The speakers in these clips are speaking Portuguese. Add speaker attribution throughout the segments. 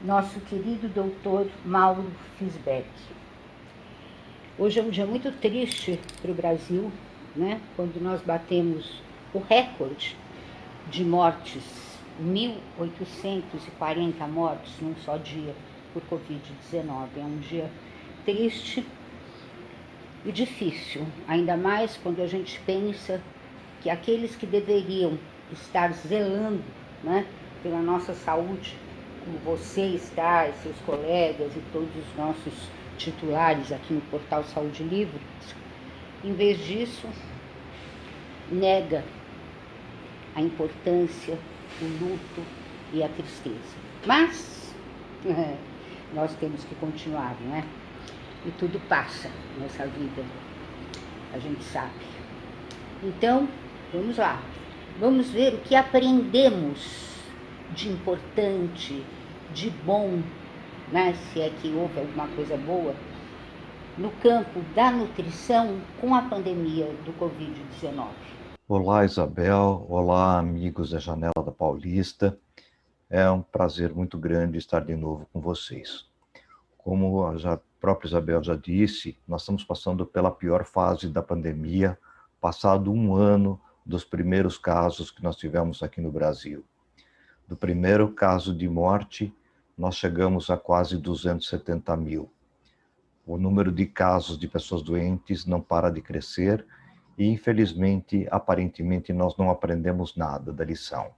Speaker 1: nosso querido doutor Mauro Fisbeck. Hoje é um dia muito triste para o Brasil, né? Quando nós batemos o recorde de mortes, 1.840 mortes num só dia por Covid-19. É um dia triste e difícil, ainda mais quando a gente pensa que aqueles que deveriam estar zelando, né, pela nossa saúde, como você está, e seus colegas e todos os nossos titulares aqui no portal Saúde Livre, em vez disso, nega a importância, o luto e a tristeza. Mas nós temos que continuar, não é? E tudo passa nessa vida, a gente sabe. Então, vamos lá. Vamos ver o que aprendemos de importante, de bom, né? Se é que houve alguma coisa boa, no campo da nutrição com a pandemia do Covid-19.
Speaker 2: Olá, Isabel. Olá, amigos da Janela da Paulista. É um prazer muito grande estar de novo com vocês. Como a própria Isabel já disse, nós estamos passando pela pior fase da pandemia, passado um ano dos primeiros casos que nós tivemos aqui no Brasil. Do primeiro caso de morte, nós chegamos a quase 270 mil. O número de casos de pessoas doentes não para de crescer e, infelizmente, aparentemente, nós não aprendemos nada da lição.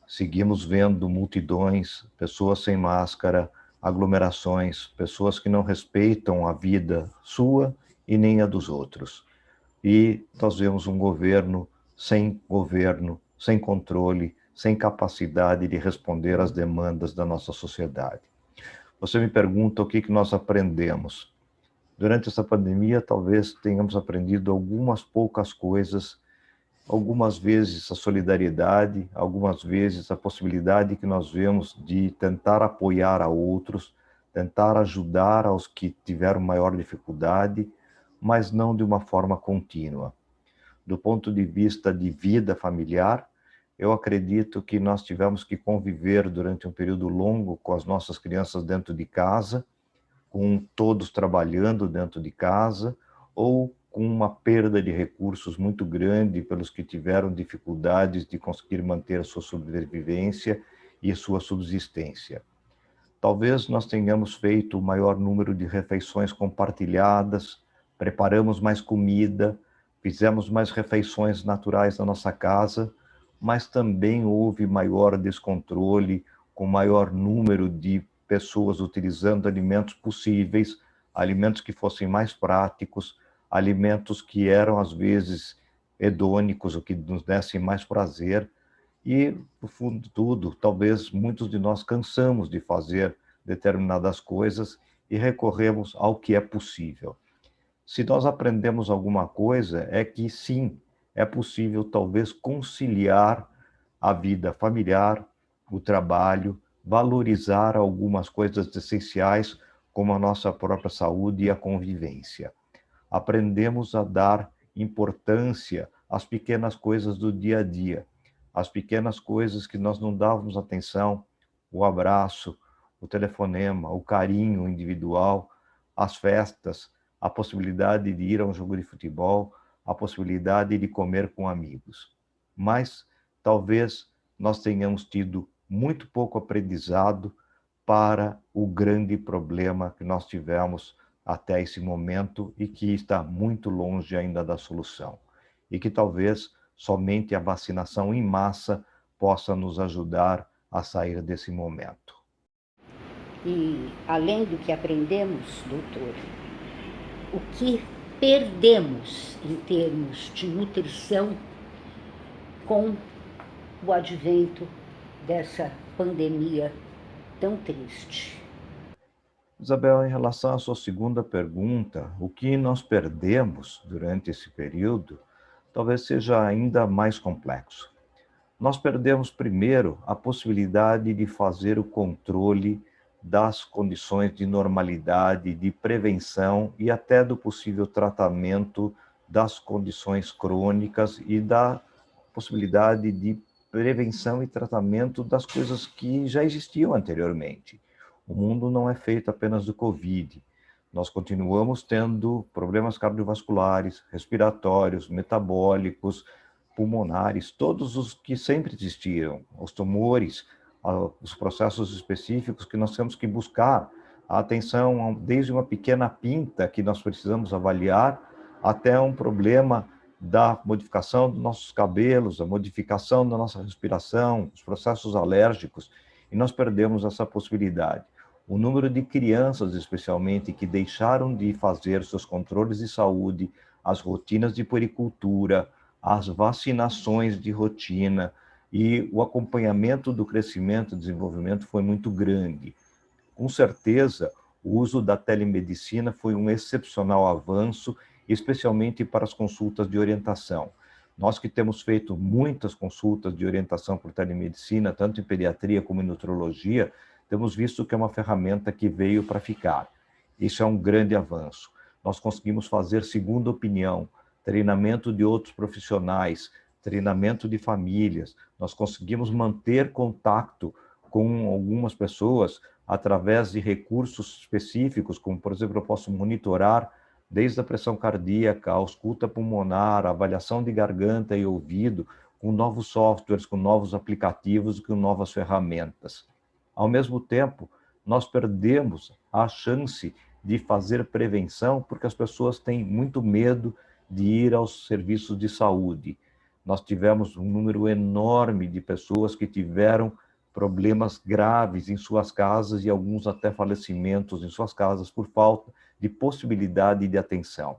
Speaker 2: Seguimos vendo multidões, pessoas sem máscara, aglomerações, pessoas que não respeitam a vida sua e nem a dos outros. E nós vemos um governo, sem controle, sem capacidade de responder às demandas da nossa sociedade. Você me pergunta o que nós aprendemos. Durante essa pandemia, talvez tenhamos aprendido algumas poucas coisas, algumas vezes a solidariedade, algumas vezes a possibilidade que nós vemos de tentar apoiar a outros, tentar ajudar aos que tiveram maior dificuldade, mas não de uma forma contínua. Do ponto de vista de vida familiar, eu acredito que nós tivemos que conviver durante um período longo com as nossas crianças dentro de casa, com todos trabalhando dentro de casa, ou com uma perda de recursos muito grande pelos que tiveram dificuldades de conseguir manter a sua sobrevivência e sua subsistência. Talvez nós tenhamos feito o maior número de refeições compartilhadas, preparamos mais comida, fizemos mais refeições naturais na nossa casa, mas também houve maior descontrole, com maior número de pessoas utilizando alimentos possíveis, alimentos que fossem mais práticos, alimentos que eram às vezes hedônicos, o que nos dessem mais prazer. E, no fundo de tudo, talvez muitos de nós cansamos de fazer determinadas coisas e recorremos ao que é possível. Se nós aprendemos alguma coisa, é que sim, é possível talvez conciliar a vida familiar, o trabalho, valorizar algumas coisas essenciais, como a nossa própria saúde e a convivência. Aprendemos a dar importância às pequenas coisas do dia a dia, as pequenas coisas que nós não dávamos atenção, o abraço, o telefonema, o carinho individual, as festas, a possibilidade de ir a um jogo de futebol, a possibilidade de comer com amigos. Mas talvez nós tenhamos tido muito pouco aprendizado para o grande problema que nós tivemos até esse momento e que está muito longe ainda da solução. E que talvez somente a vacinação em massa possa nos ajudar a sair desse momento.
Speaker 1: E além do que aprendemos, doutor, o que perdemos em termos de nutrição com o advento dessa pandemia tão triste?
Speaker 2: Isabel, em relação à sua segunda pergunta, o que nós perdemos durante esse período talvez seja ainda mais complexo. Nós perdemos, primeiro, a possibilidade de fazer o controle das condições de normalidade, de prevenção e até do possível tratamento das condições crônicas e da possibilidade de prevenção e tratamento das coisas que já existiam anteriormente. O mundo não é feito apenas do Covid. Nós continuamos tendo problemas cardiovasculares, respiratórios, metabólicos, pulmonares, todos os que sempre existiram, os tumores, os processos específicos que nós temos que buscar a atenção, desde uma pequena pinta que nós precisamos avaliar, até um problema da modificação dos nossos cabelos, a modificação da nossa respiração, os processos alérgicos, e nós perdemos essa possibilidade. O número de crianças, especialmente, que deixaram de fazer seus controles de saúde, as rotinas de puericultura, as vacinações de rotina e o acompanhamento do crescimento e desenvolvimento foi muito grande. Com certeza, o uso da telemedicina foi um excepcional avanço, especialmente para as consultas de orientação. Nós que temos feito muitas consultas de orientação por telemedicina, tanto em pediatria como em nutrologia, temos visto que é uma ferramenta que veio para ficar. Isso é um grande avanço. Nós conseguimos fazer segunda opinião, treinamento de outros profissionais, treinamento de famílias. Nós conseguimos manter contato com algumas pessoas através de recursos específicos, como, por exemplo, eu posso monitorar desde a pressão cardíaca, a ausculta pulmonar, a avaliação de garganta e ouvido, com novos softwares, com novos aplicativos, com novas ferramentas. Ao mesmo tempo, nós perdemos a chance de fazer prevenção porque as pessoas têm muito medo de ir aos serviços de saúde. Nós tivemos um número enorme de pessoas que tiveram problemas graves em suas casas e alguns até falecimentos em suas casas por falta de possibilidade de atenção.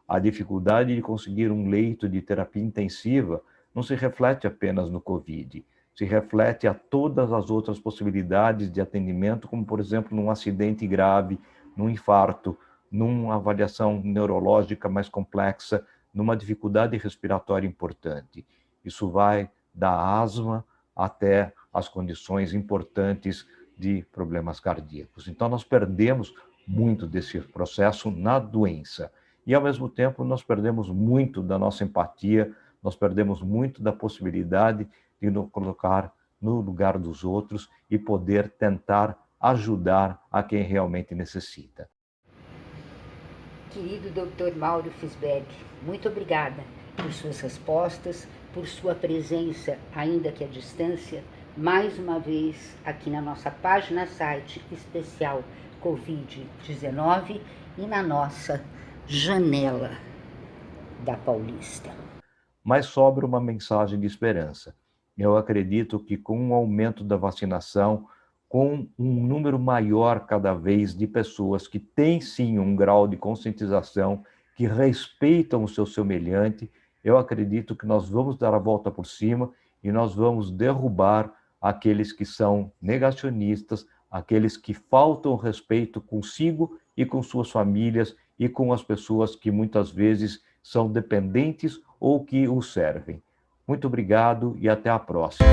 Speaker 2: A dificuldade de conseguir um leito de terapia intensiva não se reflete apenas no Covid, se reflete a todas as outras possibilidades de atendimento, como, por exemplo, num acidente grave, num infarto, numa avaliação neurológica mais complexa, numa dificuldade respiratória importante. Isso vai da asma até as condições importantes de problemas cardíacos. Então, nós perdemos muito desse processo na doença. E, ao mesmo tempo, nós perdemos muito da nossa empatia, nós perdemos muito da possibilidade de nos colocar no lugar dos outros e poder tentar ajudar a quem realmente necessita.
Speaker 1: Querido Dr. Mauro Fisberg, muito obrigada por suas respostas, por sua presença, ainda que à distância, mais uma vez aqui na nossa página site especial Covid-19 e na nossa janela da Paulista.
Speaker 2: Mas sobra uma mensagem de esperança. Eu acredito que com o aumento da vacinação, com um número maior cada vez de pessoas que têm sim um grau de conscientização, que respeitam o seu semelhante, eu acredito que nós vamos dar a volta por cima e nós vamos derrubar aqueles que são negacionistas, aqueles que faltam respeito consigo e com suas famílias e com as pessoas que muitas vezes são dependentes ou que o servem. Muito obrigado e até a próxima.